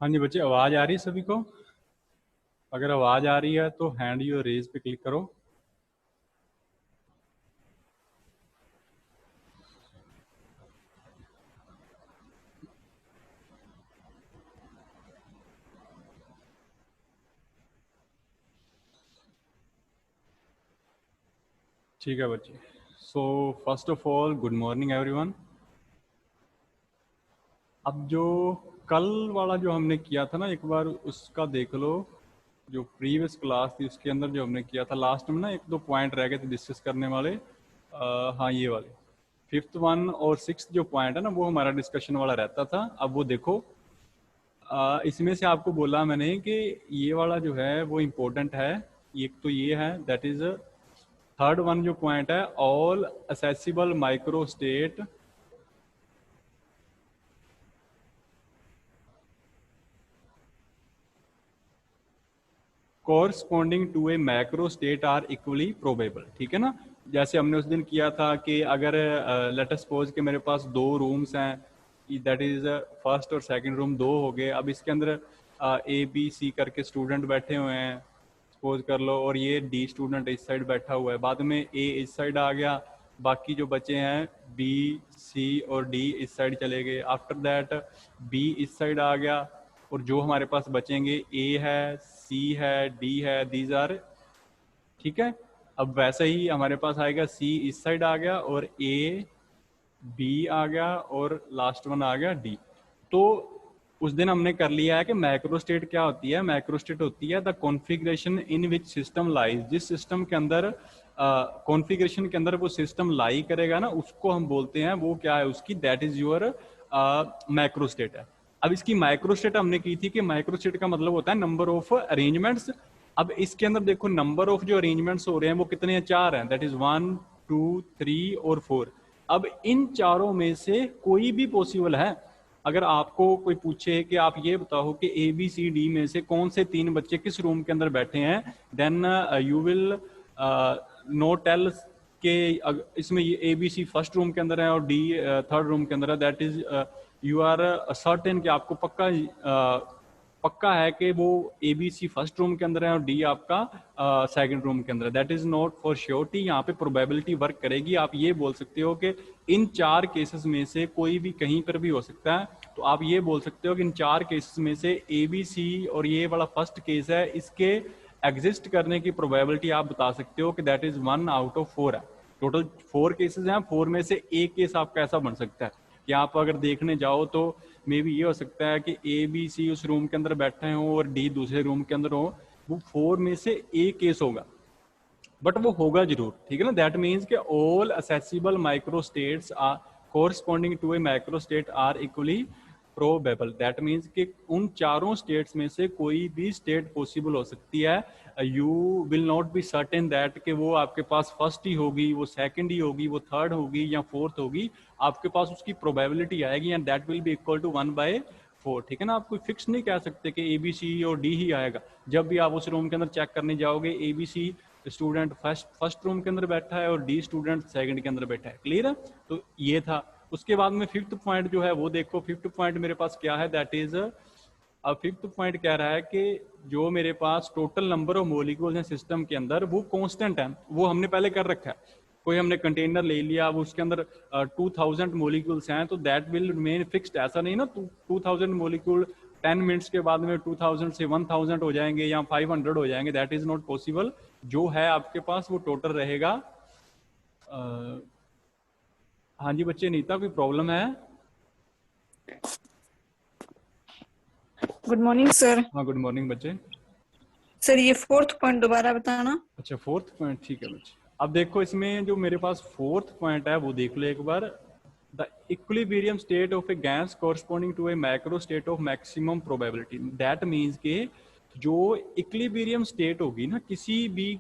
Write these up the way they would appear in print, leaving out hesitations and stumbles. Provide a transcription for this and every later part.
हाँ जी बच्चे, आवाज़ आ रही है सभी को? अगर आवाज़ आ रही है तो हैंड योर रेज पे क्लिक करो। ठीक है बच्चे। So first of all good morning everyone. अब जो कल वाला जो हमने किया था ना, एक बार उसका देख लो। जो प्रीवियस क्लास थी उसके अंदर जो हमने किया था, लास्ट में ना एक दो पॉइंट रह गए थे डिस्कस करने वाले। हाँ, ये वाले फिफ्थ वन और सिक्स जो पॉइंट है ना, वो हमारा डिस्कशन वाला रहता था। अब वो देखो, इसमें से आपको बोला मैंने कि ये वाला जो है वो इम्पोर्टेंट है। एक तो ये है, दैट इज थर्ड वन जो पॉइंट है, all accessible micro state corresponding to a macro state are equally probable. ठीक है ना? जैसे हमने उस दिन किया था कि अगर लेट अस सपोज कि मेरे पास दो रूम्स हैं, दैट इज फर्स्ट और सेकंड रूम दो हो गए। अब इसके अंदर ए बी सी करके स्टूडेंट बैठे हुए हैं सपोज कर लो, और ये डी स्टूडेंट इस साइड बैठा हुआ है। बाद में ए इस साइड आ गया, बाकी जो बचे हैं बी सी और डी इस साइड चले गए। आफ्टर दैट बी इस साइड आ गया, और जो हमारे पास बचेंगे ए है, सी है, डी है, दीज आर। ठीक है? अब वैसे ही हमारे पास आएगा सी इस साइड आ गया, और ए बी आ गया, और लास्ट वन आ गया डी। तो उस दिन हमने कर लिया है कि मैक्रोस्टेट क्या होती है। मैक्रोस्टेट होती है the configuration in which system lies. जिस सिस्टम के अंदर कॉन्फ़िगरेशन के अंदर वो सिस्टम लाई करेगा ना, उसको हम बोलते हैं, वो क्या है उसकी, दैट इज योर मैक्रोस्टेट है। अब इसकी माइक्रोस्टेट हमने की थी कि माइक्रोस्टेट का मतलब होता है नंबर ऑफ अरेंजमेंट्स। अब इसके अंदर देखो, नंबर ऑफ जो अरेंजमेंट्स हो रहे हैं वो कितने हैं? चार हैं, दैट इज 1 2 3 और 4। अब इन चारों में से कोई भी पॉसिबल है। अगर आपको कोई पूछे कि आप ये बताओ कि ए बी सी डी में से कौन से तीन बच्चे किस रूम के अंदर बैठे हैं, then you will know tell के इसमें A B C first room के अंदर है और डी थर्ड रूम के अंदर है। That is you are certain कि आपको पक्का पक्का है कि वो A B C first room के अंदर है और डी आपका सेकंड रूम के अंदर है। That is not for surety. यहाँ पे प्रोबेबिलिटी वर्क करेगी। आप ये बोल सकते हो कि इन चार केसेस में से कोई भी कहीं पर भी हो सकता है। तो आप ये बोल सकते हो कि इन चार केसेस में से ए बी सी और ये वाला फर्स्ट केस है, इसके एग्जिस्ट करने की प्रोबेबिलिटी आप बता सकते हो कि दैट इज 1 आउट ऑफ 4 है। टोटल 4 केसेस हैं, 4 में से एक केस आपका ऐसा बन सकता है कि आप अगर देखने जाओ तो मे बी ये हो सकता है कि ए बी सी उस रूम के अंदर बैठे हों और डी दूसरे रूम के अंदर हो। वो 4 में से एक केस होगा, बट वो होगा जरूर। ठीक है ना? दैट मीन्स कि all accessible micro states are corresponding to a micro state are equally probable. That means कि उन चारों स्टेट्स में से कोई भी स्टेट पॉसिबल हो सकती है। You will not be certain that कि वो आपके पास फर्स्ट ही होगी, वो सेकंड ही होगी, वो थर्ड होगी या फोर्थ होगी। आपके पास उसकी प्रोबेबिलिटी आएगी and that will be equal to 1/4। ठीक है ना? आप कोई फिक्स नहीं कह सकते कि ए बी सी और डी ही आएगा। जब भी आप उस रूम के अंदर चेक करने जाओगे, A B C student first room के अंदर बैठा है और डी स्टूडेंट सेकंड के अंदर बैठा है। क्लियर है? तो ये था। उसके बाद में फिफ्थ पॉइंट जो है वो देखो। फिफ्थ पॉइंट मेरे पास क्या है, दैट इज अब फिफ्थ पॉइंट कह रहा है कि जो मेरे पास टोटल नंबर ऑफ मोलिक्यूल्स हैं सिस्टम के अंदर, वो कांस्टेंट है। वो हमने पहले कर रखा है। कोई हमने कंटेनर ले लिया, अब उसके अंदर 2000 मोलिक्यूल्स हैं, तो दैट विल रिमेन फिक्स्ड। ऐसा नहीं ना 2000 मोलिक्यूल 10 मिनट्स के बाद में 2000 से 1000 हो जाएंगे या 500 हो जाएंगे। That is not possible. जो है आपके पास वो टोटल रहेगा। हाँ जी बच्चे, नीता कोई प्रॉब्लम है? Good morning sir. हाँ, गुड मॉर्निंग बच्चे। सर ये फोर्थ पॉइंट दोबारा बताना। अच्छा, फोर्थ पॉइंट, ठीक है बच्चे। अब देखो, इसमें जो मेरे पास फोर्थ पॉइंट है वो देख लो एक बार। The equilibrium state of a gas corresponding to a macro state of maximum probability. That means के जो इक्विलिब्रियम स्टेट होगी ना किसी भी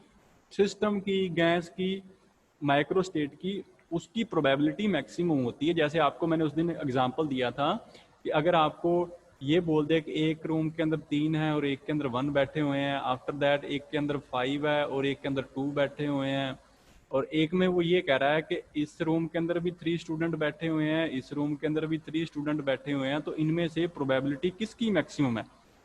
सिस्टम की, गैस की, माइक्रो स्टेट की, उसकी प्रोबेबिलिटी मैक्सिमम होती है। जैसे आपको मैंने उस दिन एग्जांपल दिया था कि अगर आपको ये बोल दे कि एक रूम के अंदर 3 है और एक के अंदर 1 बैठे हुए हैं, आफ्टर दैट एक के अंदर 5 है और एक के अंदर 2 बैठे हुए हैं, और एक में वो ये कह रहा है कि इस रूम के अंदर भी 3 स्टूडेंट बैठे हुए हैं, इस रूम के अंदर भी 3 स्टूडेंट बैठे हुए हैं, तो इनमें से प्रोबेबिलिटी किसकी मैक्सिमम है?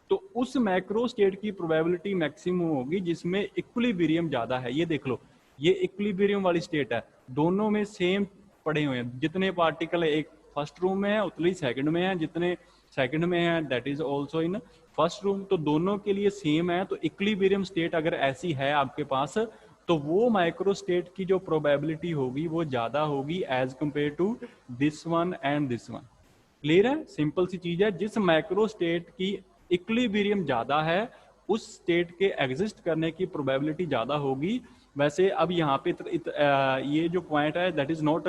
तो उस मैक्रो स्टेट की प्रोबेबिलिटी मैक्सिमम होगी जिसमें इक्विलिब्रियम ज्यादा है। ये देख लो, ये इक्विलिब्रियम वाली स्टेट है, दोनों में सेम पड़े हुए हैं, जितने पार्टिकल एक फर्स्ट रूम में है उतने ही सेकंड में है, जितने सेकंड में है that is also in first room, तो दोनों के लिए सेम है। तो इक्विलिब्रियम स्टेट अगर ऐसी है आपके पास, तो वो माइक्रो स्टेट की जो प्रोबेबिलिटी होगी वो ज्यादा होगी as compare to this one and this one. Clear है? सिंपल सी चीज है, जिस माइक्रो स्टेट की इक्विलिब्रियम ज्यादा है उस स्टेट के एग्जिस्ट करने की प्रोबेबिलिटी ज्यादा होगी। वैसे अब यहाँ पे ये जो पॉइंट है that is not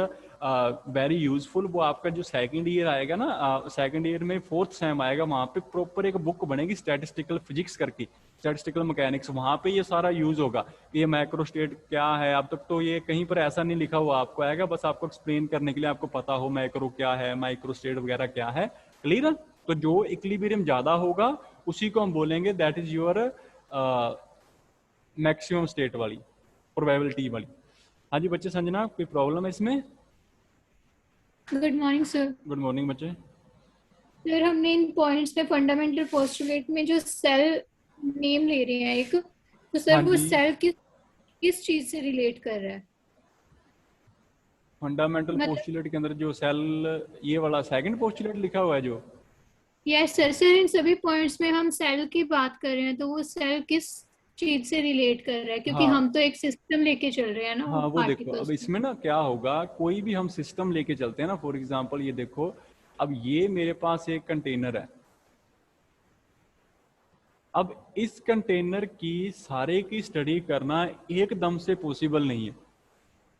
very useful. वो आपका जो सेकंड ईयर आएगा ना, सेकंड ईयर में फोर्थ सेम आएगा, वहां पे प्रॉपर एक बुक बनेगी स्टैटिस्टिकल फिजिक्स करके, स्टैटिस्टिकल मैकेनिक्स, वहां पे ये सारा यूज होगा कि ये माइक्रो स्टेट क्या है। अब तक तो ये कहीं पर ऐसा नहीं लिखा हुआ आपको आएगा, बस आपको एक्सप्लेन करने के लिए आपको पता हो माइक्रो क्या है, माइक्रो स्टेट वगैरह क्या है। क्लियर? तो जो इक्विलिब्रियम ज्यादा होगा उसी को हम बोलेंगे that is your maximum state वाली प्रोबेबिलिटी वाली। हाँ जी बच्चे, संजना कोई प्रॉब्लम है इसमें? Good morning sir. Good morning बच्चे। सर हमने इन पॉइंट्स में फंडामेंटल पोस्टुलेट में जो सेल नेम ले रहे हैं एक, तो सर हाँ वो जी। सेल किस चीज से रिलेट कर रहा है? फंडामेंटल पोस्टुलेट के अंदर जो सेल, ये वाला सेकंड पोस्टुलेट लिखा हुआ है जो, यस सर। सर इन सभी पॉइंट्स में हम सेल की बात कर रहे हैं, तो वो सेल किस चीज से रिलेट कर रहा है? क्योंकि हाँ हम तो एक सिस्टम लेके चल रहे हैं ना हाँ वो देखो, अब पार्टिकल्स। इसमें ना क्या होगा, कोई भी हम सिस्टम लेके चलते हैं ना, फॉर एग्जांपल ये देखो, अब ये मेरे पास एक कंटेनर है, अब इस कंटेनर की सारे की स्टडी करना एकदम से पॉसिबल नहीं है।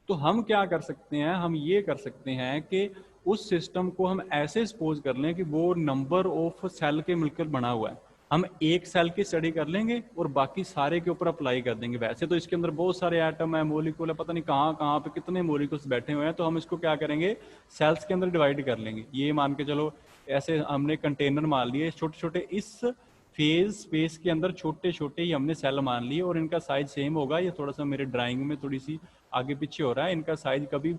तो हम क्या कर सकते हैं, हम ये कर सकते हैं कि उस सिस्टम को हम ऐसे सपोज कर लें कि वो नंबर ऑफ सेल के मिलकर बना हुआ है। हम एक सेल की स्टडी कर लेंगे और बाकी सारे के ऊपर अप्लाई कर देंगे। वैसे तो इसके अंदर बहुत सारे एटम है, मोलिक्यूल है, पता नहीं कहाँ कहाँ पे कितने मोलिक्यूल्स बैठे हुए हैं, तो हम इसको क्या करेंगे, सेल्स के अंदर डिवाइड कर लेंगे। ये मान के चलो, ऐसे हमने कंटेनर मान लिए छोटे छोटे, इस फेज स्पेस के अंदर छोटे छोटे ही हमने सेल मान लिए और इनका साइज सेम होगा। ये थोड़ा सा मेरे ड्राइंग में थोड़ी सी आगे पीछे हो रहा है, इनका साइज कभी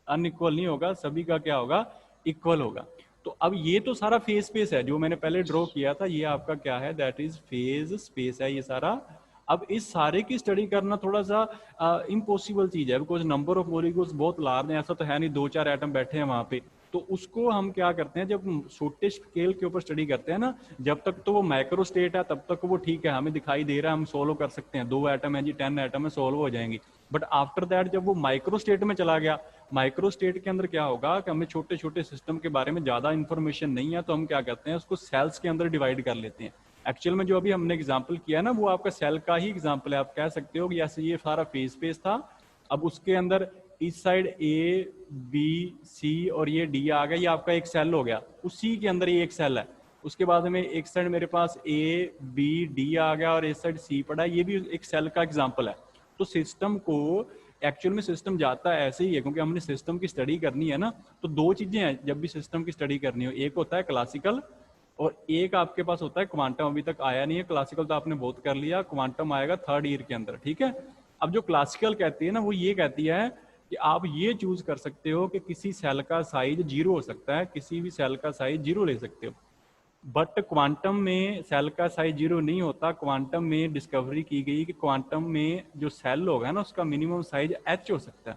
अनइक्वल नहीं होगा, सभी का क्या होगा, इक्वल होगा। तो अब ये तो सारा फेज स्पेस है जो मैंने पहले ड्रॉ किया था, ये आपका क्या है, दैट इज फेज स्पेस है ये सारा। अब इस सारे की स्टडी करना थोड़ा सा इम्पॉसिबल चीज है, बिकॉज नंबर ऑफ मॉलिक्यूल्स बहुत लार्ज है, ऐसा तो है नहीं 2-4 एटम बैठे हैं वहां पे। तो उसको हम क्या करते हैं, जब छोटे स्केल के ऊपर स्टडी करते हैं ना, जब तक तो वो माइक्रो स्टेट है तब तक वो ठीक है, हमें दिखाई दे रहा है, हम सोल्व कर सकते हैं, 2 एटम है जी, 10 एटम है, सोल्व हो जाएंगी। बट आफ्टर दैट जब वो माइक्रो स्टेट में चला गया, माइक्रो स्टेट के अंदर क्या होगा कि हमें छोटे छोटे सिस्टम के बारे में ज्यादा इंफॉर्मेशन नहीं है, तो हम क्या करते हैं, उसको सेल्स के अंदर डिवाइड कर लेते हैं। एक्चुअल में जो अभी हमने एग्जाम्पल किया ना, वो आपका सेल का ही एग्जाम्पल है। आप कह सकते हो कि ऐसे ये सारा फेज स्पेस था, अब उसके अंदर इस साइड ए बी सी और ये डी आ गया, ये आपका एक सेल हो गया, उसी के अंदर ये एक सेल है। उसके बाद में एक साइड मेरे पास ए बी डी आ गया और इस साइड सी पड़ा है, ये भी एक सेल का एग्जाम्पल है। तो सिस्टम को एक्चुअल में सिस्टम जाता है ऐसे ही है, क्योंकि हमने सिस्टम की स्टडी करनी है ना। तो 2 चीजें हैं जब भी सिस्टम की स्टडी करनी हो, एक होता है क्लासिकल और एक आपके पास होता है क्वांटम। अभी तक आया नहीं है क्लासिकल, तो आपने बहुत कर लिया, क्वांटम आएगा 3rd ईयर के अंदर, ठीक है। अब जो क्लासिकल कहती है ना, वो ये कहती है कि आप ये चूज कर सकते हो कि किसी सेल का साइज 0 हो सकता है, किसी भी सेल का साइज 0 ले सकते हो। बट क्वांटम में सेल का साइज 0 नहीं होता। क्वांटम में डिस्कवरी की गई कि क्वांटम में जो सेल होगा ना, उसका मिनिमम साइज h हो सकता है।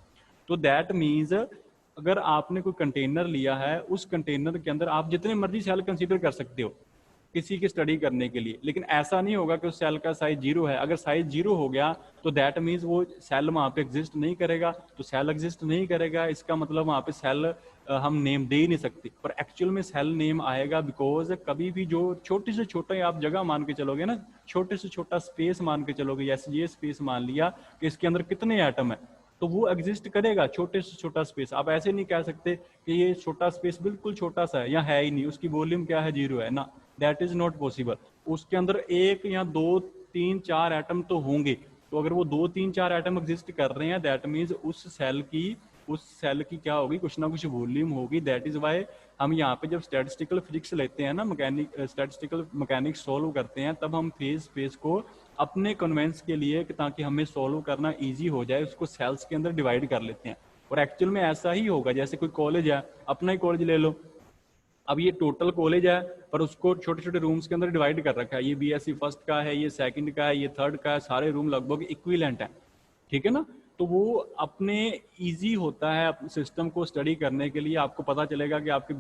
तो दैट मीन्स अगर आपने कोई कंटेनर लिया है, उस कंटेनर के अंदर आप जितने मर्जी सेल कंसीडर कर सकते हो किसी की स्टडी करने के लिए, लेकिन ऐसा नहीं होगा कि उस सेल का साइज 0 है। अगर साइज 0 हो गया तो दैट मीन्स वो सेल वहां पे एग्जिस्ट नहीं करेगा। तो सेल एग्जिस्ट नहीं करेगा, इसका मतलब वहां पे सेल हम नेम दे ही नहीं सकते। पर एक्चुअल में सेल नेम आएगा, बिकॉज कभी भी जो छोटे से छोटा आप जगह मान के चलोगे ना, छोटे से छोटा स्पेस मान के चलोगे, जैसे ये स्पेस मान लिया कि इसके अंदर कितने एटम है, तो वो एग्जिस्ट करेगा छोटे से छोटा स्पेस। आप ऐसे नहीं कह सकते कि ये छोटा स्पेस बिल्कुल छोटा सा है या है ही नहीं, उसकी वॉल्यूम क्या है, 0 है ना, दैट इज नॉट पॉसिबल। उसके अंदर 1 या 2 3 4 एटम तो होंगे। तो अगर वो 2 3 4 एटम एग्जिस्ट कर रहे हैं, दैट मीन्स उस सेल की क्या होगी, कुछ ना कुछ वॉल्यूम होगी। दैट इज वाई हम यहाँ पे जब स्टैटिस्टिकल फिजिक्स लेते हैं ना, स्टैटिस्टिकल मैकेनिक्स सॉल्व करते हैं, तब हम फेज स्पेस को अपने कन्वेंस के लिए कि ताकि हमें सॉल्व करना इजी हो जाए, उसको सेल्स के अंदर डिवाइड कर लेते हैं। और एक्चुअल में ऐसा ही होगा, जैसे कोई कॉलेज है, अपना ही कॉलेज ले लो, अब ये टोटल कॉलेज है पर उसको छोटे छोटे रूम्स के अंदर डिवाइड कर रखा है, ये बीएससी फर्स्ट का है, ये सेकंड का है, ये थर्ड का है, सारे रूम लगभग इक्विवेलेंट है, ठीक है ना। तो वो अपने इजी होता है सिस्टम को स्टडी करने के लिए। आपको पता चलेगा कि आपके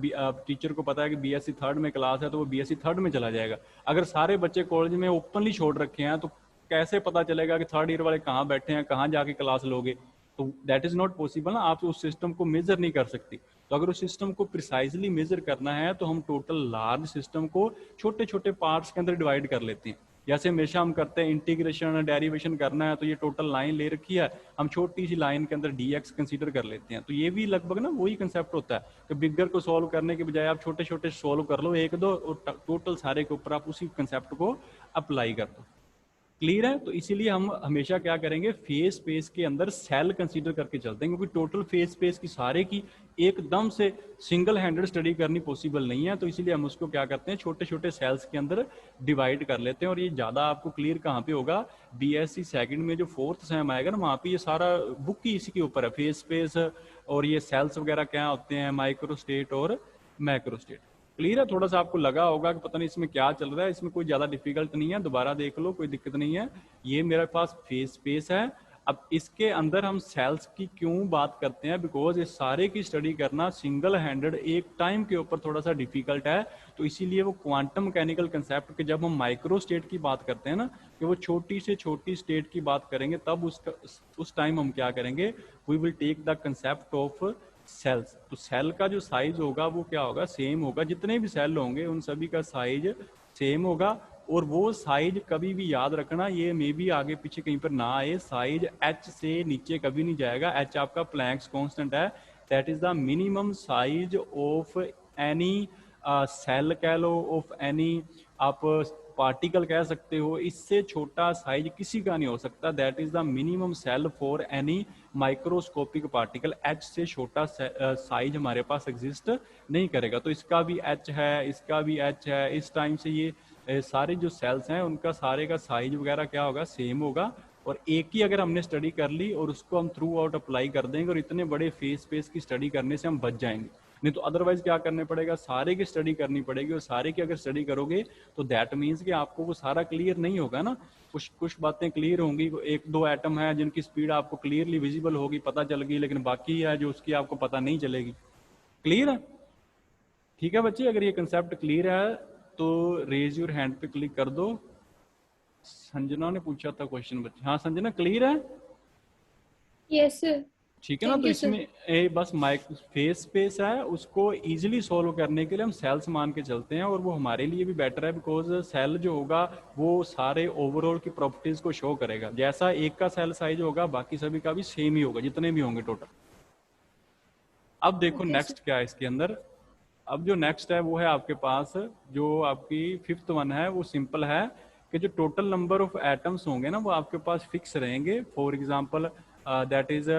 टीचर को पता है कि बीएससी थर्ड में क्लास है तो वो बीएससी थर्ड में चला जाएगा। अगर सारे बच्चे कॉलेज में ओपनली छोड़ रखे हैं तो कैसे पता चलेगा कि थर्ड ईयर वाले कहाँ बैठे हैं, कहाँ जाके क्लास लोगे? तो दैट इज नॉट पॉसिबल ना, आप उस सिस्टम को मेजर नहीं कर सकती। तो अगर उस सिस्टम को प्रिसाइजली मेजर करना है तो हम टोटल लार्ज सिस्टम को छोटे छोटे पार्ट्स के अंदर डिवाइड कर लेते हैं। जैसे हमेशा हम करते हैं, इंटीग्रेशन डेरिवेशन करना है तो ये टोटल लाइन ले रखी है, हम छोटी सी लाइन के अंदर dx कंसीडर कर लेते हैं। तो ये भी लगभग ना वही कंसेप्ट होता है कि बिगर को सॉल्व करने के बजाय आप छोटे छोटे सॉल्व कर लो एक दो, और टोटल सारे के ऊपर आप उसी कंसेप्ट को अप्लाई कर दो। क्लियर है? तो इसीलिए हम हमेशा क्या करेंगे, फेस स्पेस के अंदर सेल कंसीडर करके चलते हैं, क्योंकि टोटल फेस स्पेस की सारे की एकदम से सिंगल हैंडेड स्टडी करनी पॉसिबल नहीं है। तो इसीलिए हम उसको क्या करते हैं, छोटे छोटे सेल्स के अंदर डिवाइड कर लेते हैं। और ये ज़्यादा आपको क्लियर कहाँ पे होगा, बीएससी सेकंड में जो 4th सेम आएगा ना, वहाँ पे ये सारा बुक ही इसी के ऊपर है, फेस स्पेस और ये सेल्स वगैरह क्या होते हैं, माइक्रो स्टेट और मैक्रो स्टेट। क्लियर है? थोड़ा सा आपको लगा होगा कि पता नहीं इसमें क्या चल रहा है, इसमें कोई ज़्यादा डिफिकल्ट नहीं है, दोबारा देख लो, कोई दिक्कत नहीं है। ये मेरे पास फेस स्पेस है। अब इसके अंदर हम सेल्स की क्यों बात करते हैं, बिकॉज ये सारे की स्टडी करना सिंगल हैंडेड एक टाइम के ऊपर थोड़ा सा डिफिकल्ट है। तो इसीलिए वो क्वांटम मैकेनिकल कंसेप्ट के जब हम माइक्रो स्टेट की बात करते हैं ना, कि वो छोटी से छोटी स्टेट की बात करेंगे, तब उस टाइम हम क्या करेंगे, we will take the concept of cells. तो सेल का जो साइज होगा वो क्या होगा, सेम होगा, जितने भी सेल होंगे उन सभी का साइज सेम होगा। और वो साइज कभी भी याद रखना, ये मे भी आगे पीछे कहीं पर ना आए, साइज h से नीचे कभी नहीं जाएगा। h आपका प्लैंक्स कांस्टेंट है, that is the minimum size of any cell कह लो, ऑफ एनी आप पार्टिकल कह सकते हो, इससे छोटा साइज किसी का नहीं हो सकता। That is the minimum cell for any microscopic particle. h से छोटा साइज हमारे पास एग्जिस्ट नहीं करेगा। तो इसका भी h है, इसका भी h है। इस टाइम से ये सारे जो सेल्स हैं उनका सारे का साइज वगैरह क्या होगा, सेम होगा। और एक ही अगर हमने स्टडी कर ली और उसको हम थ्रू आउट अप्लाई कर देंगे, और इतने बड़े फेस स्पेस की स्टडी करने से हम बच जाएंगे। नहीं तो अदरवाइज क्या करने पड़ेगा, सारे की स्टडी करनी पड़ेगी। और सारे की अगर स्टडी करोगे तो दैट मीन्स कि आपको वो सारा क्लियर नहीं होगा ना, कुछ कुछ बातें क्लियर होंगी। एक दो एटम है जिनकी स्पीड आपको क्लियरली विजिबल होगी, पता चल गई, लेकिन बाकी है जो उसकी आपको पता नहीं चलेगी। क्लियर है? ठीक है बच्चे, अगर ये कंसेप्ट क्लियर है तो रेज योर हैंड पे क्लिक कर दो। संजना ने पूछा था क्वेश्चन बच्चे, हाँ संजना क्लियर है? Yes sir. ठीक है ना। तो इसमें बस फेस स्पेस है, उसको इजीली सॉल्व करने के लिए हम सेल्स मान के चलते हैं, और वो हमारे लिए भी बेटर है, बिकॉज सेल जो होगा वो सारे ओवरऑल की प्रॉपर्टीज को शो करेगा। जैसा एक का सेल साइज होगा बाकी सभी का भी सेम ही होगा, जितने भी होंगे टोटल। अब देखो नेक्स्ट क्या है इसके अंदर। अब जो नेक्स्ट है वो है आपके पास, जो आपकी 5th वन है, वो सिंपल है कि जो टोटल नंबर ऑफ एटम्स होंगे ना वो आपके पास फिक्स रहेंगे। फॉर एग्जांपल दैट इज,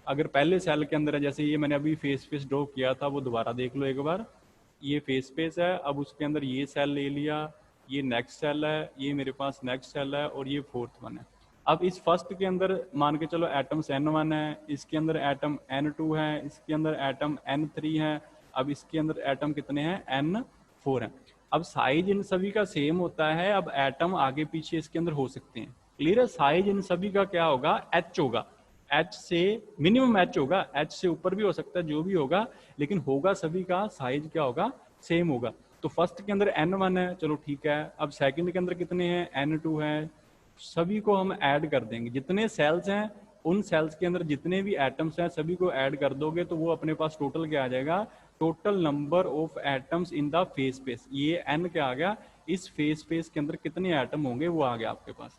अगर पहले सेल के अंदर है, जैसे ये मैंने अभी फेस स्पेस ड्रॉ किया था, वो दोबारा देख लो एक बार। ये फेस स्पेस है, अब उसके अंदर ये सेल ले लिया, ये नेक्स्ट सेल है, ये मेरे पास नेक्स्ट सेल है, और ये 4th वन है। अब इस फर्स्ट के अंदर मान के चलो एटम्स n1 है, इसके अंदर एटम n2 है, इसके अंदर एटम n3 है, अब इसके अंदर एटम कितने हैं, n4 है। अब साइज इन सभी का सेम होता है, अब एटम आगे पीछे इसके अंदर हो सकते हैं। क्लियर है? साइज इन सभी का क्या होगा, h होगा, h से मिनिमम h होगा, h से ऊपर भी हो सकता है, जो भी होगा, लेकिन होगा सभी का साइज क्या होगा, सेम होगा। तो फर्स्ट के अंदर n1 है, चलो ठीक है। अब सेकंड के अंदर कितने हैं, n2 है, सभी को हम ऐड कर देंगे। जितने सेल्स हैं उन सेल्स के अंदर जितने भी एटम्स हैं सभी को ऐड कर दोगे तो वो अपने पास टोटल क्या आ जाएगा, total number of atoms in the phase space. ये n क्या आ गया, इस फेस स्पेस के अंदर कितने एटम होंगे वो आ गया आपके पास।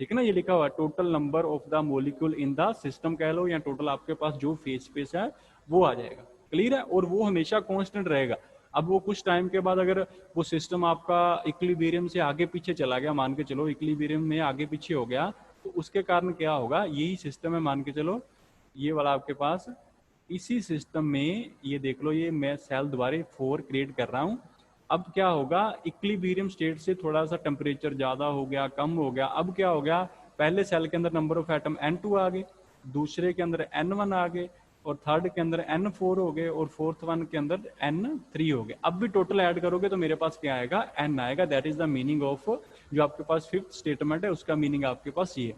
ठीक है ना, ये लिखा हुआ total number of the molecule in the system कह लो, या टोटल आपके पास जो फेस स्पेस है वो आ जाएगा। क्लियर है? और वो हमेशा कांस्टेंट रहेगा। अब वो कुछ टाइम के बाद अगर वो सिस्टम आपका इक्विलिब्रियम से आगे पीछे चला गया, मान के चलो इक्विलिब्रियम में आगे पीछे हो गया, तो उसके कारण क्या होगा, यही सिस्टम है, मान के चलो ये वाला आपके पास, इसी सिस्टम में ये देख लो, ये मैं सेल दोबारा 4 क्रिएट कर रहा हूँ, अब क्या होगा, इक्विलिब्रियम स्टेट से थोड़ा सा टेम्परेचर ज़्यादा हो गया, कम हो गया, अब क्या हो गया, पहले सेल के अंदर नंबर ऑफ एटम N2 आ गए, दूसरे के अंदर N1 आ गए, और थर्ड के अंदर N4 हो गए, और फोर्थ वन के अंदर N3 हो गए। अब भी टोटल ऐड करोगे तो मेरे पास क्या आएगा, N आएगा। That is the meaning of जो आपके पास फिफ्थ स्टेटमेंट है, उसका मीनिंग आपके पास ये है।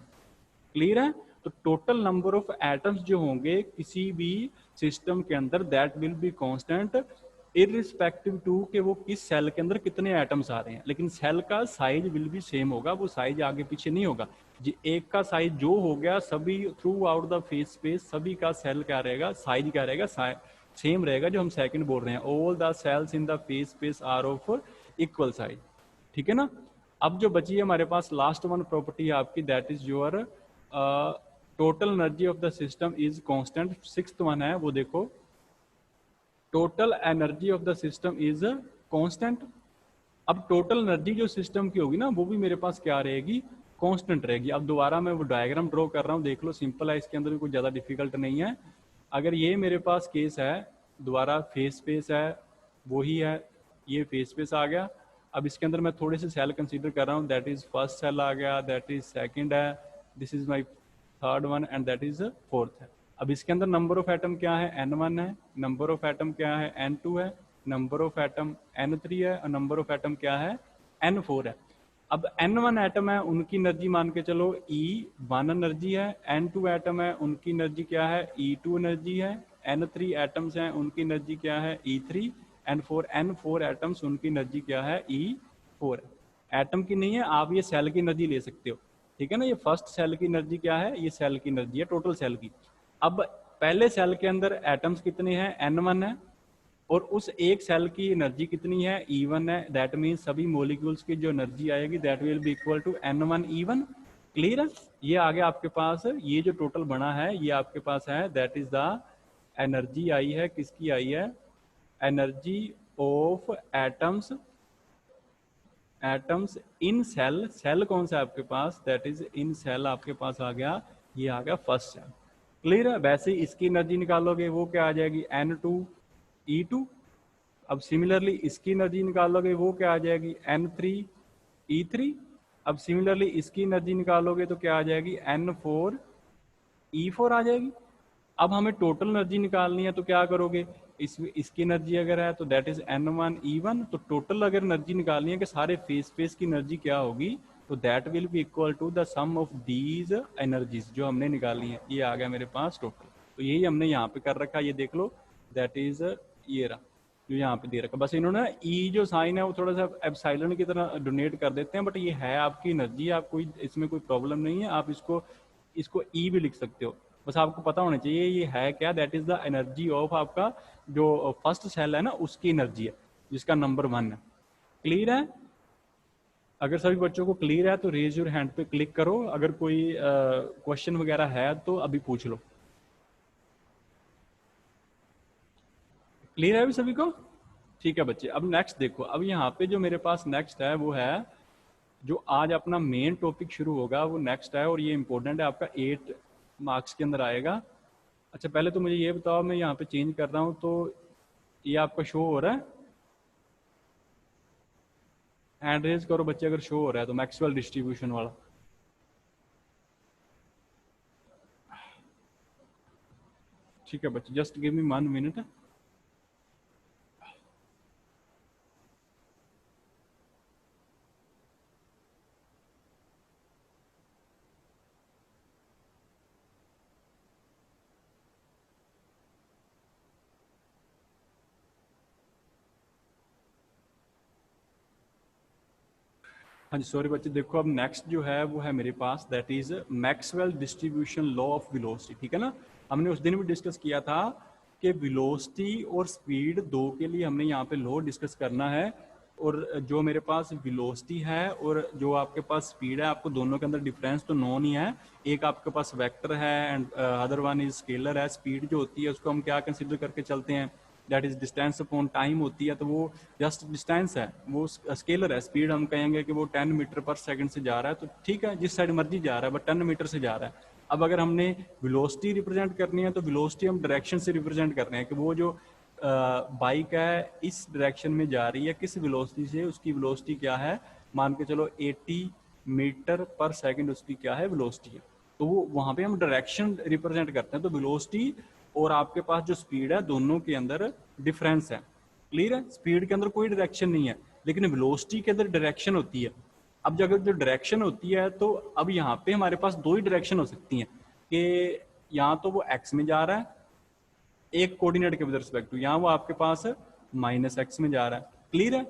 क्लियर है? तो टोटल नंबर ऑफ एटम्स जो होंगे किसी भी सिस्टम के अंदर, that will be constant irrespective to कि वो किस सेल के अंदर कितने एटम्स आ रहे हैं, लेकिन सेल का साइज विल बी सेम होगा, वो साइज आगे पीछे नहीं होगा जी। एक का साइज जो हो गया, सभी through out the phase space सभी का सेल क्या रहेगा, साइज क्या रहेगा, सेम रहेगा, जो हम सेकंड बोल रहे हैं, all the cells in the phase space are of equal size. ठीक है ना? अब जो बची है हमारे पास लास्ट वन प्रॉपर्टी है आपकी, that is your total energy of the system is constant. Sixth one है वो देखो, total energy of the system is constant. अब टोटल एनर्जी जो सिस्टम की होगी ना, वो भी मेरे पास क्या रहेगी, कांस्टेंट रहेगी। अब दोबारा मैं वो डायग्राम ड्रॉ कर रहा हूँ, देख लो, सिंपल है, इसके अंदर भी कुछ ज़्यादा डिफिकल्ट नहीं है। अगर ये मेरे पास केस है, दोबारा फेस स्पेस है, वही है, ये फेस स्पेस आ गया। अब इसके अंदर मैं थोड़े से सेल कंसीडर कर रहा हूँ, दैट इज फर्स्ट सेल आ गया, दैट इज सेकंड है, this is my third one, and that is fourth है। अब इसके अंदर नंबर ऑफ एटम क्या है, N1 है, नंबर ऑफ एटम क्या है, N2 है, नंबर ऑफ एटम N3 है, और नंबर ऑफ एटम क्या है, N4 है। अब N1 एटम है, उनकी एनर्जी मान के चलो E1 एनर्जी है, N2 एटम है, उनकी एनर्जी क्या है, E2 एनर्जी है, N3 एटम्स हैं, उनकी एनर्जी क्या है, E3, N4 एटम्स, उनकी एनर्जी क्या है, E4 है। एटम की नहीं है, आप ये सेल की एनर्जी ले सकते हो। ठीक है ना? ये फर्स्ट सेल की एनर्जी क्या है, ये सेल की एनर्जी है, टोटल सेल की। अब पहले सेल के अंदर एटम्स कितने हैं, N1 है, और उस एक सेल की एनर्जी कितनी है, E1 है। दैट मीन्स सभी मॉलिक्यूल्स की जो एनर्जी आएगी, that will be equal to N1 E1। Clear है? ये आगे आपके पास ये जो टोटल बना है, ये आपके पास है, that is the energy I है, किसकी आई है, energy of atoms, atoms in cell. Cell कौन सा है आपके पास, दैट इज इन सेल आपके पास आ गया, ये आ गया फर्स्ट सेल। क्लियर है? वैसे ही इसकी एनर्जी निकालोगे, वो क्या आ जाएगी, N2 E2। अब सिमिलरली इसकी एनर्जी निकालोगे, वो क्या आ जाएगी, N3 E3। अब सिमिलरली इसकी एनर्जी निकालोगे तो क्या आ जाएगी, N4 E4 आ जाएगी। अब हमें टोटल एनर्जी निकालनी है, तो क्या करोगे, इसकी एनर्जी अगर है तो दैट इज N1 E1। तो टोटल अगर एनर्जी निकालनी है कि सारे फेस स्पेस की एनर्जी क्या होगी, तो that will be equal to the sum of these energies जो हमने निकाली है। ये आ गया मेरे पास टोटल। तो यही हमने यहाँ पे कर रखा है, ये देख लो, दैट इज ये रहा जो यहाँ पे दे रखा। बस इन्होंने ई जो साइन है वो थोड़ा सा एप्सिलॉन की तरह डोनेट कर देते हैं, बट ये है आपकी एनर्जी, आप कोई इसमें कोई प्रॉब्लम नहीं है, आप इसको ई भी लिख सकते हो। बस आपको पता होना चाहिए ये है क्या, that is the energy of आपका जो फर्स्ट सेल है ना, उसकी एनर्जी है, जिसका नंबर 1 है। क्लियर है? अगर सभी बच्चों को क्लियर है तो रेज योर हैंड पे क्लिक करो, अगर कोई क्वेश्चन वगैरह है तो अभी पूछ लो। क्लियर है अभी सभी को? ठीक है बच्चे, अब नेक्स्ट देखो। अब यहाँ पे जो मेरे पास नेक्स्ट है वो है, जो आज अपना मेन टॉपिक शुरू होगा वो नेक्स्ट है, और ये इंपॉर्टेंट है, आपका 8 मार्क्स के अंदर आएगा। अच्छा पहले तो मुझे ये बताओ, मैं यहाँ पे चेंज कर रहा हूँ, तो ये आपका शो हो रहा है, हैंड रेज करो बच्चे अगर शो हो रहा है तो, मैक्सवेल डिस्ट्रीब्यूशन वाला। ठीक है बच्चे, जस्ट गिव मी 1 मिनट। हाँ जी सॉरी बच्चे, देखो अब नेक्स्ट जो है वो है मेरे पास, that is Maxwell distribution law of velocity. ठीक है ना? हमने उस दिन भी डिस्कस किया था कि वेलोसिटी और स्पीड दो के लिए हमने यहाँ पे लॉ डिस्कस करना है, और जो मेरे पास वेलोसिटी है और जो आपके पास स्पीड है, आपको दोनों के अंदर डिफरेंस तो नोन ही है। एक आपके पास वेक्टर है and other one is scalar है। स्पीड जो होती है उसको हम क्या कंसिडर करके चलते हैं, that is distance upon time होती है, तो वो जस्ट डिस्टेंस है, वो स्केलर है। स्पीड हम कहेंगे कि वो 10 मीटर पर सेकंड से जा रहा है, तो ठीक है जिस साइड मर्जी जा रहा है, बट 10 मीटर से जा रहा है। अब अगर हमने वेलोसिटी रिप्रेजेंट करनी है तो वेलोसिटी हम डायरेक्शन से रिप्रेजेंट कर रहे हैं कि वो जो बाइक है इस डायरेक्शन में जा रही है, किस वेलोसिटी से, उसकी वेलोसिटी क्या है, मान के चलो 80 मीटर पर सेकंड उसकी क्या है वेलोसिटी है। तो वो वहाँ पे हम डायरेक्शन रिप्रेजेंट करते हैं। तो वेलोसिटी और आपके पास जो स्पीड है दोनों के अंदर डिफरेंस है। क्लियर है? स्पीड के अंदर कोई डायरेक्शन नहीं है, लेकिन वेलोसिटी के अंदर डायरेक्शन होती है। अब जब जो डायरेक्शन होती है तो अब यहाँ पे हमारे पास दो ही डायरेक्शन हो सकती हैं कि यहाँ तो वो एक्स में जा रहा है एक कोऑर्डिनेट के विद रिस्पेक्ट टू, यहाँ वो आपके पास माइनस एक्स में जा रहा है। क्लियर है?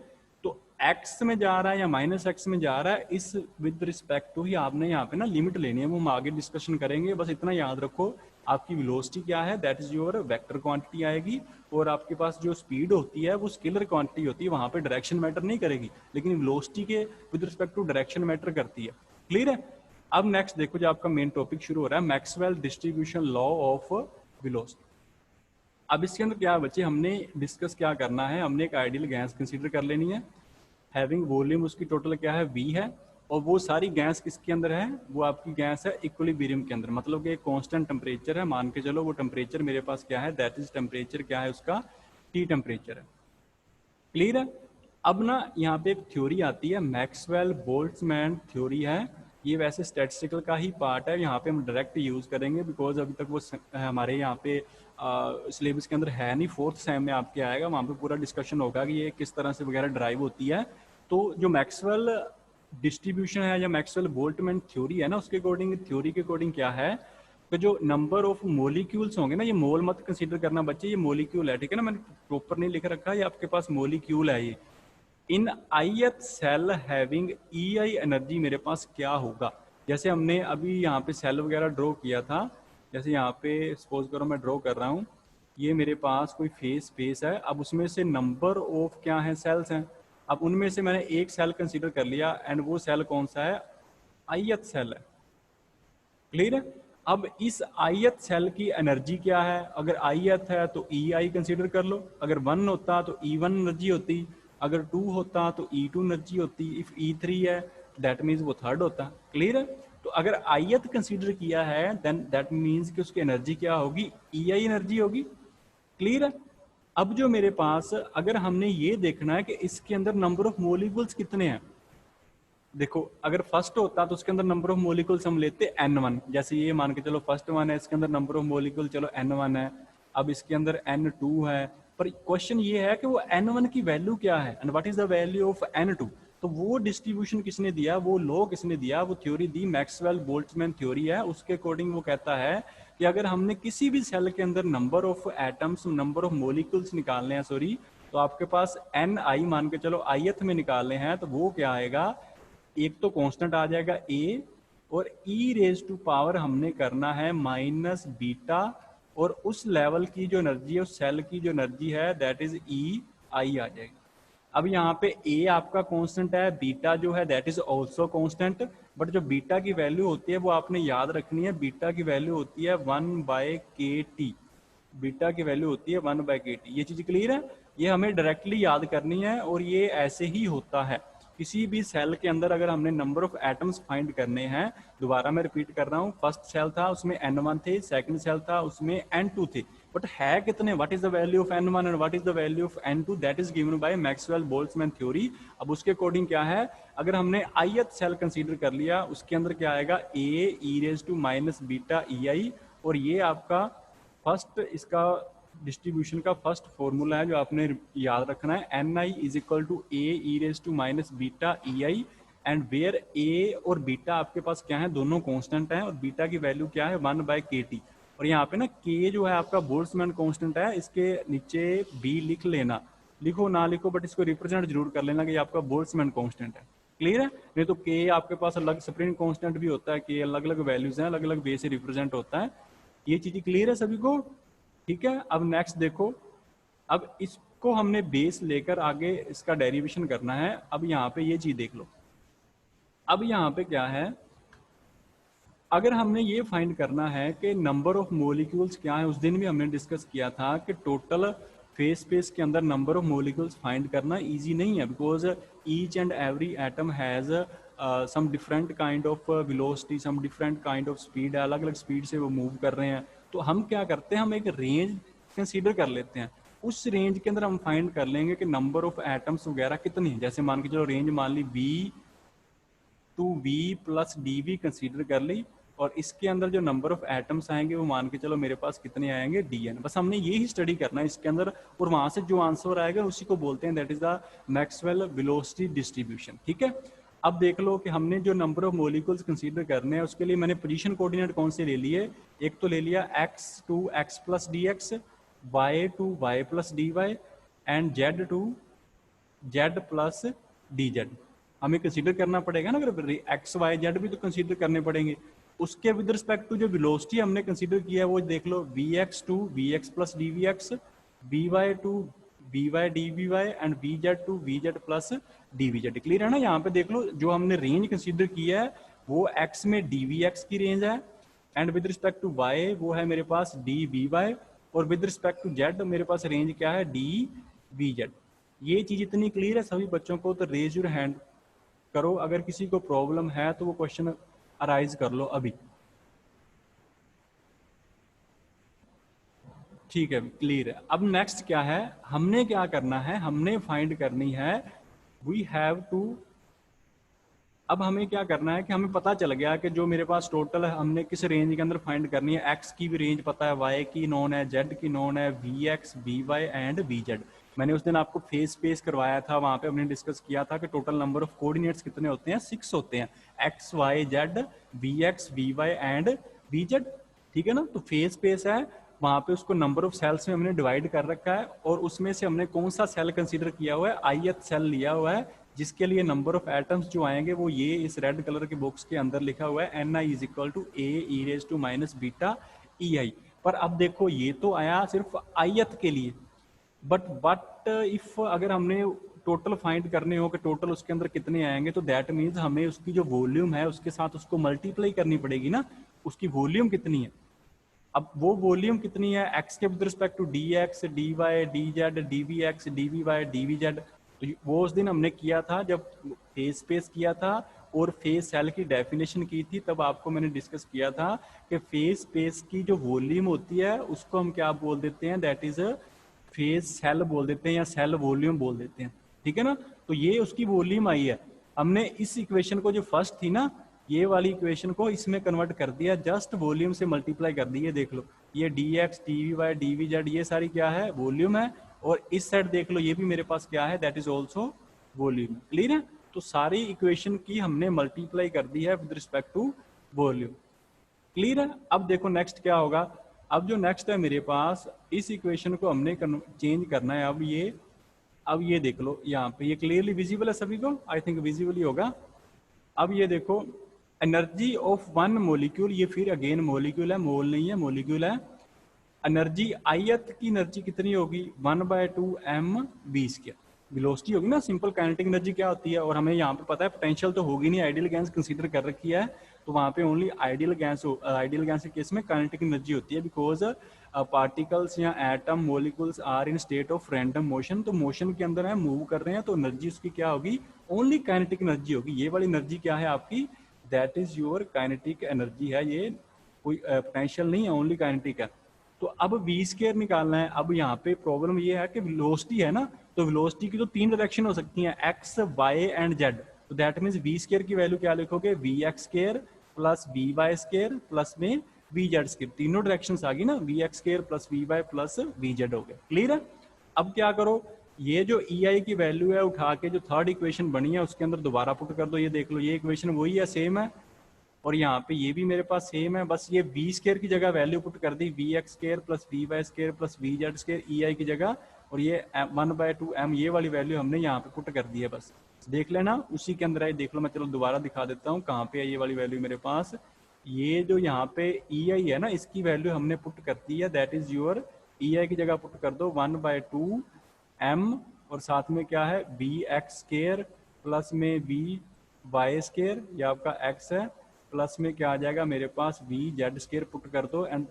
तो एक्स में जा रहा है या माइनस एक्स में जा रहा है, इस विद रिस्पेक्ट टू ही आपने यहाँ पे ना लिमिट लेनी है, वो हम आगे डिस्कशन करेंगे। बस इतना याद रखो, आपकी वेलोसिटी क्या है, that is your vector quantity आएगी, और आपके पास जो स्पीड होती है वो स्केलर क्वांटिटी होती है, वहां पे डायरेक्शन मैटर नहीं करेगी, लेकिन वेलोसिटी के with respect to direction matter करती है। क्लियर है? अब नेक्स्ट देखो, जो आपका मेन टॉपिक शुरू हो रहा है, Maxwell distribution law of velocity. अब इसके अंदर क्या है बच्चे, हमने डिस्कस क्या करना है, हमने एक आइडियल गैस कंसीडर कर लेनी है, हैविंग वॉल्यूम उसकी टोटल क्या है V है, और वो सारी गैस किसके अंदर है, वो आपकी गैस है इक्विलिब्रियम के अंदर, मतलब कि एक कांस्टेंट टेम्परेचर है, मान के चलो वो टेम्परेचर मेरे पास क्या है, दैट इज टेम्परेचर क्या है उसका, T टेम्परेचर है। क्लियर है? अब ना यहाँ पे एक थ्योरी आती है, मैक्सवेल बोल्ट्जमैन थ्योरी है, ये वैसे स्टैटिस्टिकल का ही पार्ट है, यहाँ पे हम डायरेक्ट यूज करेंगे बिकॉज अभी तक वो हमारे यहाँ पे सिलेबस के अंदर है नहीं। फोर्थ सेम में आपके आएगा, वहाँ पे पूरा डिस्कशन होगा कि ये किस तरह से वगैरह ड्राइव होती है। तो जो मैक्सवेल डिस्ट्रीब्यूशन है या मैक्सवेल बोल्ट्जमैन थ्योरी है ना, उसके अकॉर्डिंग, थ्योरी के अकॉर्डिंग क्या है कि जो नंबर ऑफ मोलिक्यूल्स होंगे ना, ये मोल मत कंसीडर करना बच्चे, ये मोलिक्यूल है, ठीक है ना, मैंने प्रॉपर नहीं लिख रखा, ये आपके पास मोलिक्यूल है। ये in ith cell having EI energy मेरे पास क्या होगा, जैसे हमने अभी यहाँ पे सेल वगैरह ड्रॉ किया था, जैसे यहाँ पे सपोज करो मैं ड्रॉ कर रहा हूँ, ये मेरे पास कोई फेस स्पेस है, अब उसमें से नंबर ऑफ क्या है सेल्स हैं, अब उनमें से मैंने एक सेल कंसीडर कर लिया, एंड वो सेल कौन सा है, ith सेल है। क्लियर है? अब इस ith सेल की एनर्जी क्या है, अगर ith है तो EI कंसीडर कर लो, अगर 1 होता तो E1 एनर्जी होती, अगर 2 होता तो E2 एनर्जी होती, इफ E3 है दैट मीन्स वो थर्ड होता। क्लियर है? तो अगर ith कंसीडर किया है देन दैट मीन्स कि उसकी एनर्जी क्या होगी, EI एनर्जी होगी। क्लियर है? अब जो मेरे पास, अगर हमने ये देखना है कि इसके अंदर नंबर ऑफ मोलिक्यूल्स कितने हैं, देखो अगर फर्स्ट होता तो उसके अंदर नंबर ऑफ मोलिक्यूल्स हम लेते n1, जैसे ये मान के चलो फर्स्ट वन है, इसके अंदर नंबर ऑफ मोलिक्यूल चलो n1 है, अब इसके अंदर n2 है, पर क्वेश्चन ये है कि वो n1 की वैल्यू क्या है and what is the value of n2। तो वो डिस्ट्रीब्यूशन किसने दिया, वो लॉ किसने दिया, वो थ्योरी दी, मैक्सवेल बोल्ट्जमैन थ्योरी है। उसके अकॉर्डिंग वो कहता है कि अगर हमने किसी भी सेल के अंदर number of atoms, number of molecules निकालने हैं, सॉरी, तो आपके पास ni मान के चलो ith में निकालने हैं, तो वो क्या आएगा, एक तो कांस्टेंट आ जाएगा a, और e रेज टू पावर हमने करना है माइनस बीटा, और उस लेवल की जो एनर्जी है, उस सेल की जो एनर्जी है दैट इज EI आ जाएगी। अब यहाँ पे a आपका कांस्टेंट है, बीटा जो है that is also constant, but जो बीटा की वैल्यू होती है वो आपने याद रखनी है, बीटा की वैल्यू होती है 1/kT, बीटा की वैल्यू होती है 1/kT। ये चीज क्लियर है? ये हमें डायरेक्टली याद करनी है, और ये ऐसे ही होता है किसी भी सेल के अंदर। अगर हमने नंबर ऑफ एटम्स फाइंड करने हैं, दोबारा मैं रिपीट कर रहा हूँ, फर्स्ट सेल था उसमें n1 थे, सेकंड सेल था उसमें n2 थे, बट है कितने, what is the value of n1 and what is the value of n2, that is given by Maxwell Boltzmann theory. अब उसके अकॉर्डिंग क्या है, अगर हमने ith सेल कंसीडर कर लिया, उसके अंदर क्या आएगा, a e raise to minus beta EI, और ये आपका फर्स्ट इसका डिस्ट्रीब्यूशन का फर्स्ट फॉर्मूला है जो आपने याद रखना है, ni is equal to a e raise to minus beta EI, and where a और बीटा आपके पास क्या है, दोनों कांस्टेंट हैं, और बीटा की वैल्यू क्या है 1/kT, और यहाँ पे ना k जो है आपका बोल्ट्जमैन कांस्टेंट है, इसके नीचे b लिख लेना, लिखो ना लिखो बट इसको रिप्रेजेंट जरूर कर लेना कि ये आपका बोल्ट्जमैन कांस्टेंट है। क्लियर है? नहीं तो k आपके पास अलग स्प्रिंग कांस्टेंट भी होता है, k अलग अलग वैल्यूज हैं, अलग अलग वे से रिप्रेजेंट होता है। ये चीज क्लियर है सभी को? ठीक है, अब नेक्स्ट देखो, अब इसको हमने बेस लेकर आगे इसका डेरिवेशन करना है। अब यहाँ पे ये चीज देख लो, अब यहाँ पे क्या है, अगर हमने ये फाइंड करना है कि नंबर ऑफ मोलिक्यूल्स क्या है, उस दिन भी हमने डिस्कस किया था कि टोटल फेज स्पेस के अंदर नंबर ऑफ मोलिक्यूल्स फाइंड करना इजी नहीं है, because each and every atom has some different kind of velocity, some different kind of speed, अलग अलग स्पीड से वो मूव कर रहे हैं। तो हम क्या करते हैं, हम एक रेंज कंसीडर कर लेते हैं, उस रेंज के अंदर हम फाइंड कर लेंगे कि नंबर ऑफ एटम्स वगैरह कितनी है। जैसे मान के चलो रेंज मान ली V to V plus DV consider कर ली, और इसके अंदर जो नंबर ऑफ एटम्स आएंगे वो मान के चलो मेरे पास कितने आएंगे DN। बस हमने ये ही स्टडी करना है इसके अंदर, और वहां से जो आंसर आएगा उसी को बोलते हैं that is the Maxwell velocity distribution. ठीक है, अब देख लो कि हमने जो नंबर ऑफ मॉलिक्यूल्स कंसीडर करने हैं उसके लिए मैंने पोजीशन कोऑर्डिनेट कौन से ले लिए। एक तो ले लिया x to x plus dx, y to y plus dy and z to z plus dz। हमें कंसीडर करना पड़ेगा ना, अगर एक्स वाई जेड भी तो कंसीडर करने पड़ेंगे। उसके विद रिस्पेक्ट टू जो वेलोसिटी हमने कंसीडर किया है वो देख लो, vx to vx plus dvx, vy to vy dvy and vz to vz plus dvz। Clear है ना? यहाँ पे देख लो जो हमने रेंज कंसीडर किया है वो x में dvx की रेंज है, and with respect to y वो है मेरे पास dvy, और विद रिस्पेक्ट टू z मेरे पास रेंज क्या है dvz। ये चीज इतनी क्लियर है सभी बच्चों को? तो रेज योर हैंड करो अगर किसी को प्रॉब्लम है तो वो क्वेश्चन अराइज कर लो अभी। ठीक है, क्लियर है। अब नेक्स्ट क्या है, हमने क्या करना है, हमने फाइंड करनी है वी हैव टू। अब हमें क्या करना है कि हमें पता चल गया कि जो मेरे पास टोटल है हमने किस रेंज के अंदर फाइंड करनी है। एक्स की भी रेंज पता है, वाई की नोन है, जेड की नोन है, V X V Y and V Z. मैंने उस दिन आपको फेस स्पेस करवाया था, वहां पे हमने डिस्कस किया था कि टोटल नंबर ऑफ कोऑर्डिनेट्स कितने होते हैं, 6 होते हैं, X Y Z V X V Y and V Z. ठीक है ना? तो फेस स्पेस है, वहां पे उसको नंबर ऑफ सेल्स में हमने डिवाइड कर रखा है, और उसमें से हमने कौन सा सेल कंसीडर किया हुआ है, ith सेल लिया हुआ है, जिसके लिए नंबर ऑफ एटम्स जो आएंगे वो ये इस रेड कलर के बॉक्स के अंदर लिखा हुआ है Ni is equal to A E raise to minus beta EI। पर अब देखो ये तो आया सिर्फ ith के लिए, बट इफ अगर हमने टोटल फाइंड करने हो कि टोटल उसके अंदर कितने आएंगे, तो दैट मीन्स हमें उसकी जो वॉल्यूम है उसके साथ उसको मल्टीप्लाई करनी पड़ेगी ना, उसकी वॉल्यूम कितनी है। अब वो वॉल्यूम कितनी है, x के with respect to dx dy dz dvx dvy dvz। तो वो उस दिन हमने किया था जब फेस स्पेस किया था और फेस सेल की डेफिनेशन की थी, तब आपको मैंने डिस्कस किया था कि फेस स्पेस की जो वॉल्यूम होती है उसको हम क्या बोल देते हैं, दैट इज फेस सेल बोल देते हैं या सेल वॉल्यूम बोल देते हैं। ठीक है ना? तो ये उसकी वॉल्यूम आई है। हमने इस इक्वेशन को जो फर्स्ट थी ना, ये वाली इक्वेशन को इसमें कन्वर्ट कर दिया, जस्ट वॉल्यूम से मल्टीप्लाई कर दी। ये देख लो, ये dx dvy dvz ये सारी क्या है, वॉल्यूम है, और इस साइड देख लो ये भी मेरे पास क्या है, that is also volume. Clear है? तो सारी इक्वेशन की हमने मल्टीप्लाई कर दी है with respect to volume. Clear है? अब देखो नेक्स्ट क्या होगा। अब जो नेक्स्ट है मेरे पास, इस इक्वेशन को हमने चेंज करना है। अब ये देख लो यहाँ पे, ये क्लियरली विजिबल है सभी को? आई थिंक विजिबल ही होगा। अब ये देखो एनर्जी ऑफ वन मोलिक्यूल, ये फिर अगेन मोलिक्यूल है, मोल नहीं है, मोलिक्यूल है। एनर्जी ith की एनर्जी कितनी होगी, 1/2 mv²। वेलोसिटी होगी ना, सिंपल काइनेटिक एनर्जी क्या होती है, और हमें यहाँ पे पता है पोटेंशियल तो होगी नहीं, आइडियल गैस कंसीडर कर रखी है, तो वहाँ पे ओनली आइडियल गैस के केस में काइनेटिक एनर्जी होती है, बिकॉज पार्टिकल्स या atom molecules are in state of random motion. तो मोशन के अंदर है, मूव कर रहे हैं, तो एनर्जी उसकी क्या होगी, ओनली काइनेटिक एनर्जी होगी। ये वाली एनर्जी क्या है आपकी, that is your kinetic energy है, ये कोई पोटेंशियल नहीं है, ओनली काइनेटिक है। तो अब v² निकालना है। अब यहाँ पे प्रॉब्लम ये है कि वेलोसिटी है ना, तो वेलोसिटी की तो 3 डायरेक्शन हो सकती हैं, x y एंड z। तो दैट मीन्स v² की वैल्यू क्या लिखोगे, vx² प्लस vy² प्लस में vz²। तीनों डायरेक्शन आ गई ना, vx² plus vy plus vz हो गया। क्लियर है? अब क्या करो, ये जो EI की वैल्यू है उठा के जो थर्ड इक्वेशन बनी है उसके अंदर दोबारा पुट कर दो। ये देख लो, ये इक्वेशन वही है, सेम है, और यहाँ पे ये भी मेरे पास सेम है, बस ये v² की जगह वैल्यू पुट कर दी, vx² plus vy² plus vz² EI की जगह, और ये 1/2 m ये वाली वैल्यू हमने यहाँ पे पुट कर दी है। बस देख लेना, उसी के अंदर है। देख लो, मैं चलो दोबारा दिखा देता हूँ कहाँ पे है ये वाली वैल्यू मेरे पास। ये जो यहाँ पे EI है ना, इसकी वैल्यू हमने पुट कर दी है, दैट इज योर EI की जगह पुट कर दो 1/2 m, और साथ में क्या है vx² प्लस में vy², ये आपका x है, प्लस में क्या आ जाएगा मेरे पास vz² पुट कर दो, एंड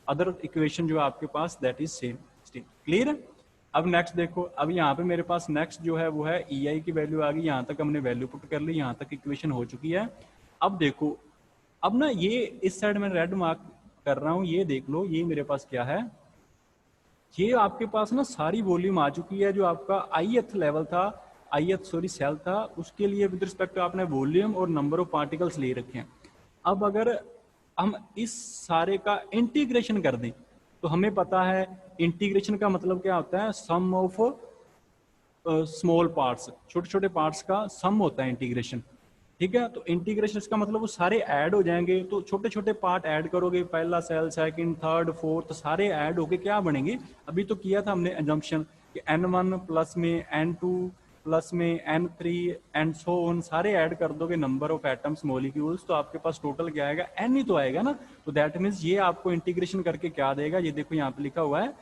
अदर इक्वेशन जो आपके पास दैट इज सेम। क्लियर है? अब नेक्स्ट देखो, अब यहाँ पे मेरे पास नेक्स्ट जो है वो है EI की वैल्यू आ गई, यहाँ तक हमने वैल्यू पुट कर ली, यहाँ तक इक्वेशन हो चुकी है। अब देखो, अब ना ये इस साइड में रेड मार्क कर रहा हूँ, ये देख लो, ये मेरे पास क्या है, ये आपके पास ना सारी वॉल्यूम आ चुकी है जो आपका ith लेवल था, सेल था, उसके लिए विद रिस्पेक्ट टू आपने वॉल्यूम और नंबर ऑफ पार्टिकल्स ले रखे हैं। अब अगर हम इस सारे का इंटीग्रेशन कर दें तो हमें पता है इंटीग्रेशन का मतलब क्या होता है, सम ऑफ स्मॉल पार्ट्स, छोटे छोटे पार्ट्स का सम होता है इंटीग्रेशन। ठीक है, तो इंटीग्रेशन इसका मतलब वो सारे ऐड हो जाएंगे, तो छोटे छोटे पार्ट ऐड करोगे, पहला सेल, सेकंड, थर्ड, फोर्थ, सारे ऐड होके क्या बनेंगे। अभी तो किया था हमने एजम्पशन कि n1 प्लस में n2 प्लस में n3 एंड सो ऑन, सारे ऐड कर दोगे नंबर ऑफ एटम्स मॉलिक्यूल्स, तो आपके पास टोटल क्या आएगा, n ही तो आएगा ना। तो दैट मीन्स ये आपको इंटीग्रेशन करके क्या देगा, ये देखो यहाँ पे लिखा हुआ है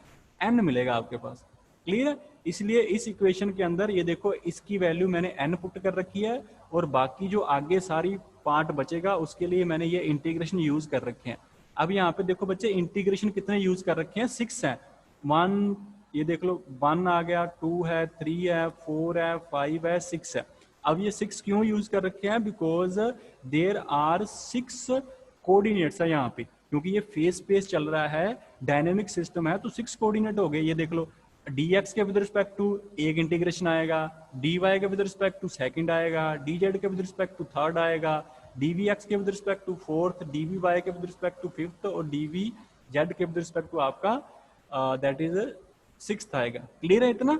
n मिलेगा आपके पास। क्लियर है, इसलिए इस इक्वेशन के अंदर ये देखो इसकी वैल्यू मैंने n पुट कर रखी है और बाकी जो आगे सारी पार्ट बचेगा उसके लिए मैंने ये इंटीग्रेशन यूज कर रखे हैं। अब यहाँ पे देखो बच्चे इंटीग्रेशन कितने यूज कर रखे हैं, 6 है। 1 ये देख लो 1 आ गया, 2 है, 3 है, 4 है, 5 है, 6 है। अब ये 6 क्यों यूज कर रखे हैं, बिकॉज देर आर 6 कोऑर्डिनेट्स है यहाँ पे, क्योंकि ये फेस स्पेस चल रहा है, डायनेमिक सिस्टम है, तो 6 कोऑर्डिनेट हो गए। ये देख लो dx के विद रिस्पेक्ट टू एक इंटीग्रेशन आएगा, dy के विद रिस्पेक्ट टू सेकंड आएगा, dz के विद रिस्पेक्ट टू थर्ड आएगा, dvx के with respect to fourth, dvy के विद रिस्पेक्ट टू फिफ्थ और dvz के विद रिस्पेक्ट टू आपका दैट इज सिक्स्थ आएगा। क्लियर है इतना।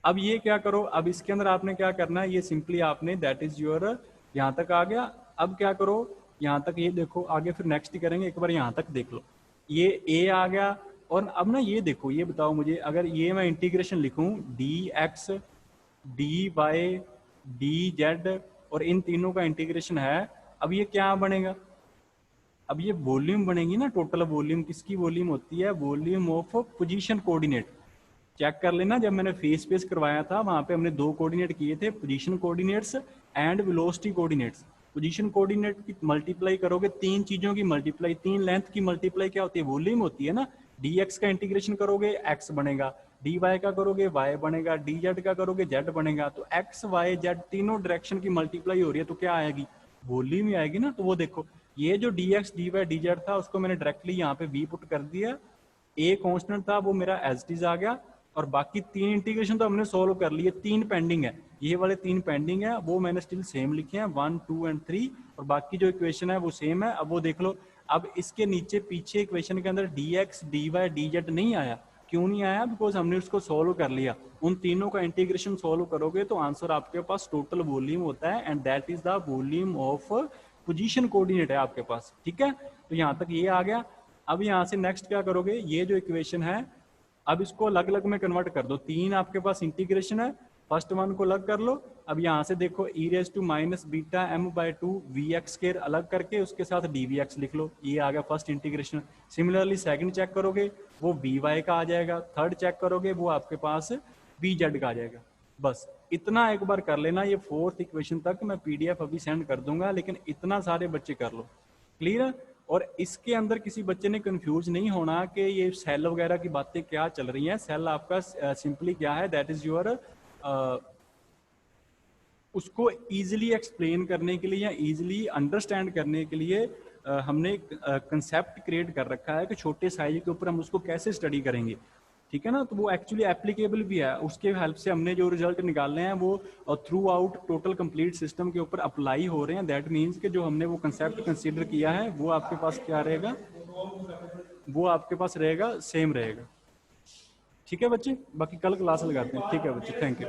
अब ये क्या करो, अब इसके अंदर आपने क्या करना है, ये सिंपली आपने दैट इज योर, यहाँ तक आ गया। अब क्या करो, यहाँ तक ये देखो, आगे फिर नेक्स्ट ही करेंगे, एक बार यहाँ तक देख लो, ये a आ गया। और अब ना ये देखो, ये बताओ मुझे, अगर ये मैं इंटीग्रेशन लिखूं dx dy dz और इन तीनों का इंटीग्रेशन है, अब ये क्या बनेगा, अब ये वॉल्यूम बनेगी ना, टोटल वॉल्यूम किसकी वॉल्यूम होती है, volume of position coordinate. Check कर लेना, जब मैंने फेस स्पेस करवाया था वहां पे हमने 2 कोऑर्डिनेट किए थे, position coordinates and velocity coordinates. Position coordinate की मल्टीप्लाई करोगे, 3 चीजों की मल्टीप्लाई, 3 लेंथ की मल्टीप्लाई क्या होती है, वॉल्यूम होती है ना। dx का इंटीग्रेशन करोगे x बनेगा, dy का करोगे y बनेगा, dz का करोगे z बनेगा। तो x y z तीनों डायरेक्शन की मल्टीप्लाई हो रही है, तो क्या आएगी, वॉल्यूम ही आएगी ना। तो वो देखो, ये जो dx dy dz था उसको मैंने डायरेक्टली यहाँ पे v पुट कर दिया, a कांस्टेंट था वो मेरा एज इट इज आ गया, और बाकी 3 इंटीग्रेशन तो हमने सोल्व कर लिए, 3 पेंडिंग है, ये वाले 3 पेंडिंग है, वो मैंने स्टिल सेम लिखे हैं 1 2 एंड 3, और बाकी जो इक्वेशन है वो सेम है। अब वो देख लो, अब इसके नीचे पीछे इक्वेशन के अंदर dx dy dz नहीं आया, क्यों नहीं आया, बिकॉज हमने उसको सोल्व कर लिया। उन तीनों का इंटीग्रेशन सोल्व करोगे तो आंसर आपके पास टोटल वॉल्यूम होता है, and that is the volume of position coordinate है आपके पास। ठीक है, तो यहाँ तक ये आ गया। अब यहाँ से नेक्स्ट क्या करोगे, ये जो इक्वेशन है अब इसको अलग अलग में कन्वर्ट कर दो, 3 आपके पास इंटीग्रेशन है, फर्स्ट वन को अलग कर लो। अब यहाँ से देखो e raise to minus beta m/2 vx square अलग करके उसके साथ dvx लिख लो, ये आ गया first integration. Similarly second check करोगे वो vy का आ जाएगा, थर्ड चेक करोगे वो आपके पास vz का आ जाएगा। बस इतना एक बार कर लेना, ये फोर्थ इक्वेशन तक मैं पीडीएफ अभी सेंड कर दूंगा, लेकिन इतना सारे बच्चे कर लो। क्लियर है, और इसके अंदर किसी बच्चे ने कंफ्यूज नहीं होना कि ये सेल वगैरह की बातें क्या चल रही हैं। सेल आपका सिंपली क्या है, दैट इज योर, उसको इजीली एक्सप्लेन करने के लिए या इजीली अंडरस्टैंड करने के लिए हमने एक कंसेप्ट क्रिएट कर रखा है कि छोटे साइज के ऊपर हम उसको कैसे स्टडी करेंगे। ठीक है ना, तो वो एक्चुअली एप्लीकेबल भी है, उसके हेल्प से हमने जो रिजल्ट निकालने हैं वो through out total complete system के ऊपर अप्लाई हो रहे हैं। दैट मीन्स कि जो हमने वो कंसेप्ट कंसीडर किया है वो आपके पास क्या रहेगा, वो आपके पास रहेगा, सेम रहेगा। ठीक है बच्चे, बाकी कल क्लास लगाते हैं। ठीक है बच्चे, थैंक यू।